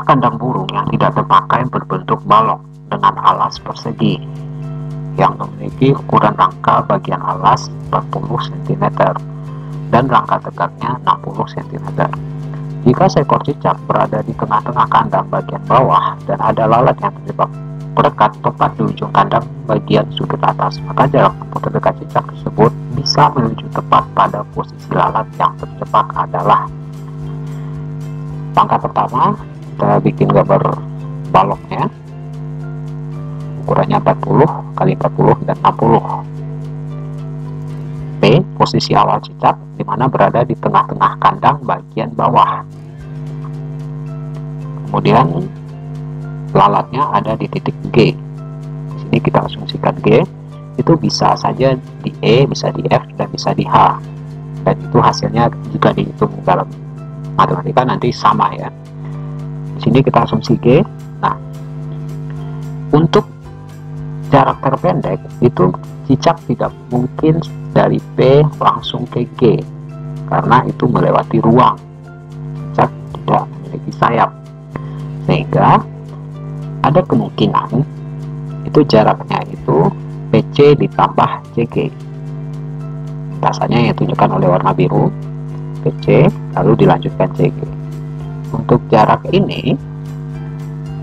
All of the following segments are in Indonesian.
kandang burung yang tidak terpakai berbentuk balok dengan alas persegi yang memiliki ukuran rangka bagian alas 40 cm dan rangka tegaknya 60 cm. Jika seekor cicak berada di tengah-tengah kandang bagian bawah dan ada lalat yang terjebak berdekat tepat di ujung kandang bagian sudut atas, maka jarak tempuh terdekat cicak tersebut bisa menuju tepat pada posisi lalat yang terjebak adalah. Langkah pertama, kita bikin gambar baloknya, ukurannya 40 x 40 dan 60. P, posisi awal cicak di mana berada di tengah-tengah kandang bagian bawah. Kemudian lalatnya ada di titik G. Di sini kita asumsikan G itu bisa saja di E, bisa di F, dan bisa di H. Dan itu hasilnya jika dihitung dalam matematika nanti sama ya. Di sini kita asumsi G. Nah, untuk jarak terpendek itu cicak tidak mungkin dari P langsung ke G karena itu melewati ruang. Cicak tidak memiliki sayap, sehingga ada kemungkinan itu jaraknya itu PC ditambah CG. Lintasannya yang ditunjukkan oleh warna biru, PC, lalu dilanjutkan CG. Untuk jarak ini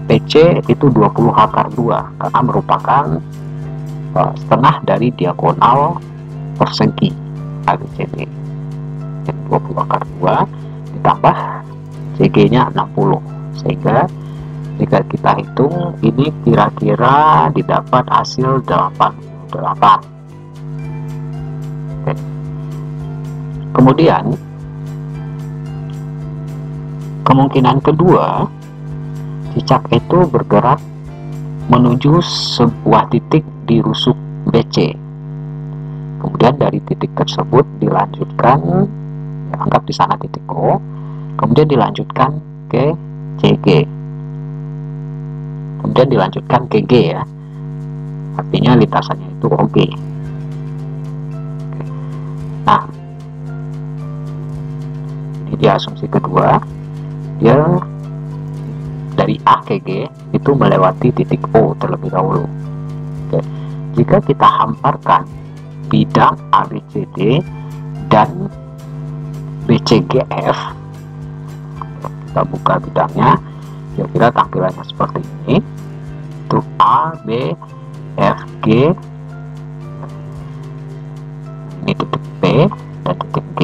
PC itu 20 akar 2 karena merupakan setengah dari diagonal persegi ABCD. 20 akar 2 ditambah CG nya 60, sehingga jika kita hitung ini kira-kira didapat hasil 88. Oke. Kemudian kemungkinan kedua, cicak itu bergerak menuju sebuah titik di rusuk BC. Kemudian dari titik tersebut dilanjutkan, ya, anggap di sana titik O, kemudian dilanjutkan ke CG. Kemudian dilanjutkan ke G ya, artinya lintasannya itu OG. Nah, ini dia asumsi kedua, dia dari A ke G itu melewati titik O terlebih dahulu. Oke. Jika kita hamparkan bidang ABCD dan BCGF, kita buka bidangnya, kira-kira tampilannya seperti ini. Itu A, B, F, G, ini titik P dan titik G,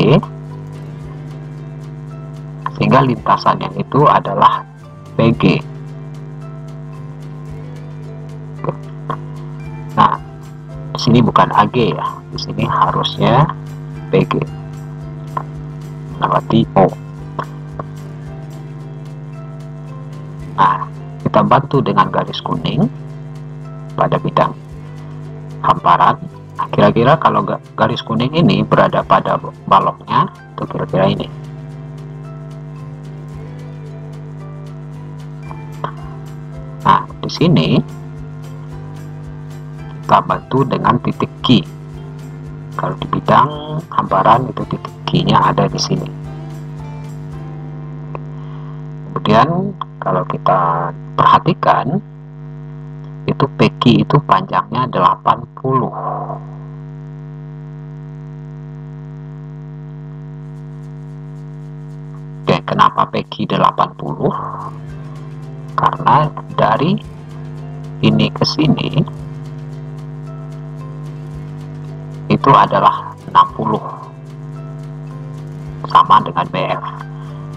sehingga lintasannya itu adalah PG. Nah, di sini bukan AG ya, di sini harusnya PG melewati O. Nah, kita bantu dengan garis kuning pada bidang hamparan. Nah, kira-kira kalau garis kuning ini berada pada baloknya, itu kira-kira ini. Nah, di sini kita bantu dengan titik Q. Kalau di bidang hamparan itu titik Q-nya ada di sini. Kemudian kalau kita perhatikan itu PQ itu panjangnya 80. Oke, kenapa PQ 80? Karena dari ini ke sini itu adalah 60, sama dengan BF.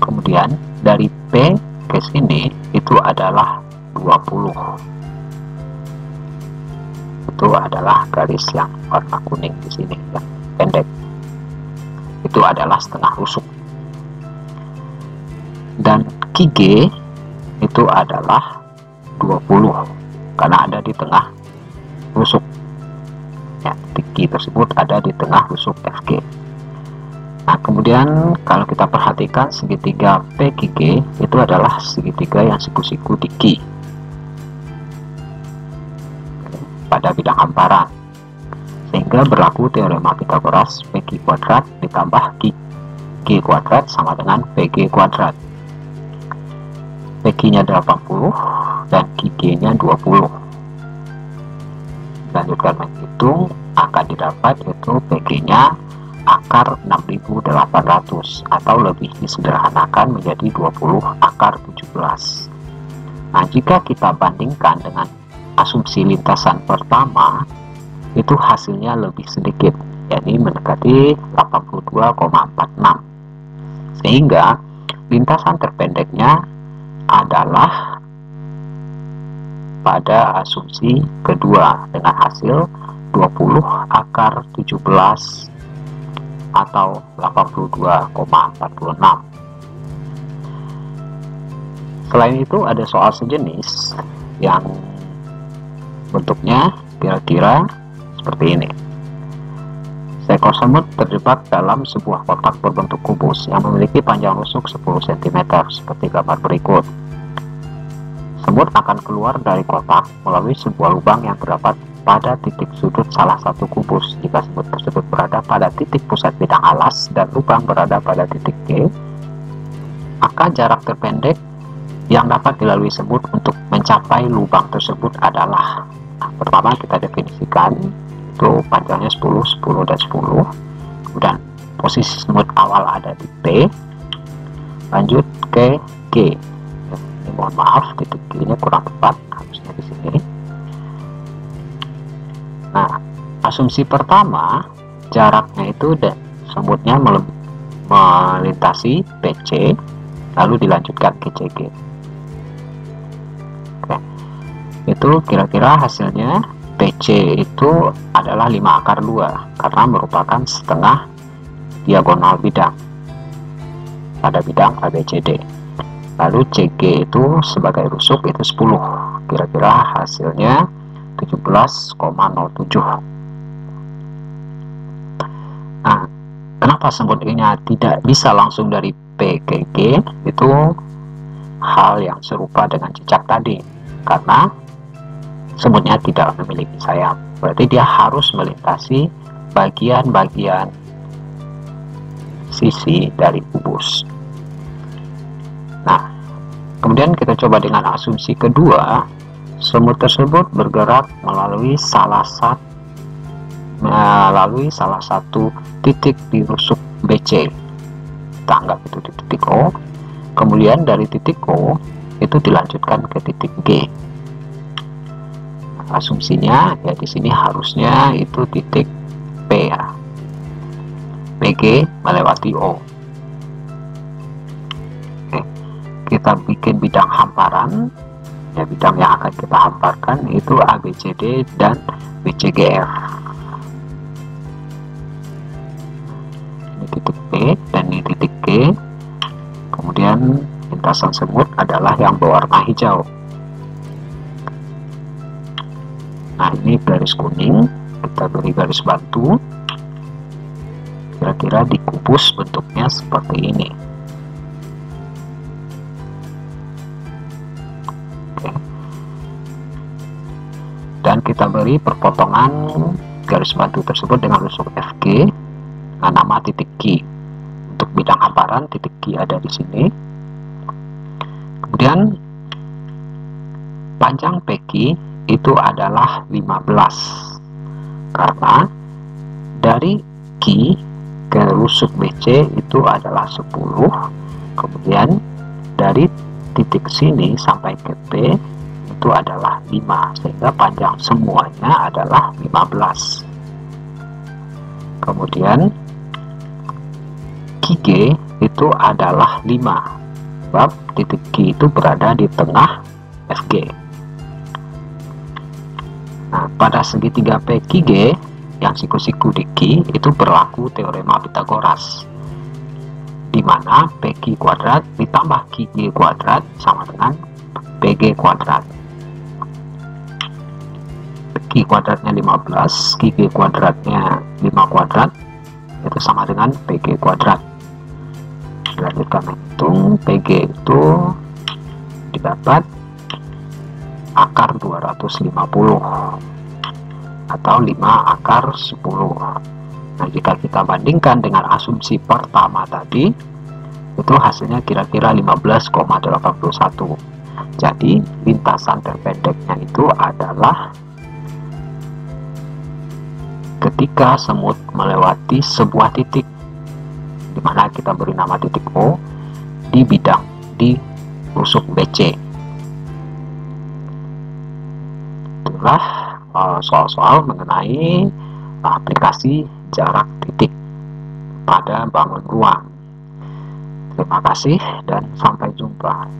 Kemudian dari P ke sini itu adalah 20. Itu adalah garis yang warna kuning di sini yang pendek. Itu adalah setengah rusuk. Dan QG itu adalah 20 karena ada di tengah rusuk. Ya, titik tersebut ada di tengah rusuk FG. Nah, kemudian kalau kita perhatikan segitiga PQG itu adalah segitiga yang siku-siku di Q pada bidang hamparan, sehingga berlaku teorema Pythagoras PQ kuadrat ditambah Q G kuadrat sama dengan PG kuadrat. PQ Q-nya 80 dan Q-nya 20. Lanjutkan menghitung, akan didapat yaitu PG-nya akar 6800 atau lebih disederhanakan menjadi 20 akar 17. Nah, jika kita bandingkan dengan asumsi lintasan pertama, itu hasilnya lebih sedikit, yakni mendekati 82,46. Sehingga lintasan terpendeknya adalah pada asumsi kedua dengan hasil 20 akar 17 atau 82,46. Selain itu ada soal sejenis yang bentuknya kira-kira seperti ini. Seekor semut terjebak dalam sebuah kotak berbentuk kubus yang memiliki panjang rusuk 10 cm seperti gambar berikut. Semut akan keluar dari kotak melalui sebuah lubang yang terdapat pada titik sudut salah satu kubus. Jika semut tersebut berada pada titik pusat bidang alas dan lubang berada pada titik G, maka jarak terpendek yang dapat dilalui semut untuk mencapai lubang tersebut adalah, pertama kita definisikan itu panjangnya 10, 10, dan 10. Kemudian posisi semut awal ada di P, lanjut ke G. Ini mohon maaf, titik G-nya kurang tepat, harusnya di sini. Nah, asumsi pertama, jaraknya itu semutnya melintasi PC, lalu dilanjutkan ke CG. Oke. Itu kira-kira hasilnya PC itu adalah 5 akar 2, karena merupakan setengah diagonal bidang pada bidang ABCD. Lalu CG itu sebagai rusuk itu 10, kira-kira hasilnya 17,07. Nah, kenapa semutnya tidak bisa langsung dari P ke G? Itu hal yang serupa dengan cicak tadi, karena semutnya tidak memiliki sayap, berarti dia harus melintasi bagian-bagian sisi dari kubus. Nah, kemudian kita coba dengan asumsi kedua, semut tersebut bergerak melalui salah satu titik di rusuk BC. Kita anggap itu di titik O. Kemudian dari titik O itu dilanjutkan ke titik G. Asumsinya ya di sini harusnya itu titik P ya. PG melewati O. Oke. Kita bikin bidang hamparan. Ya, bidang yang akan kita hamparkan itu ABCD dan BCGF. Ini titik P dan ini titik G. Kemudian lintasan semut adalah yang berwarna hijau. Nah, ini garis kuning, kita beri garis bantu. Kira-kira di kubus bentuknya seperti ini. Dan kita beri perpotongan garis bantu tersebut dengan rusuk FG dengan nama titik Q. Untuk bidang hamparan, titik Q ada di sini. Kemudian panjang PQ itu adalah 15, karena dari Q ke rusuk BC itu adalah 10. Kemudian dari titik sini sampai ke P itu adalah 5, sehingga panjang semuanya adalah 15. Kemudian QG itu adalah 5, sebab titik Q itu berada di tengah FG. Nah, pada segitiga PQG yang siku-siku di Q itu berlaku teorema Pythagoras, di mana PQ kuadrat ditambah QG kuadrat sama dengan PG kuadrat. Q kuadratnya 15, QG kuadratnya 5 kuadrat, itu sama dengan PG kuadrat. Dilanjutkan menghitung, PG itu didapat akar 250 atau 5 akar 10. Nah, jika kita bandingkan dengan asumsi pertama tadi, itu hasilnya kira-kira 15,81. Jadi lintasan terpendeknya itu adalah ketika semut melewati sebuah titik, di mana kita beri nama titik O, di bidang di rusuk BC. Itulah soal-soal mengenai aplikasi jarak titik pada bangun ruang. Terima kasih dan sampai jumpa.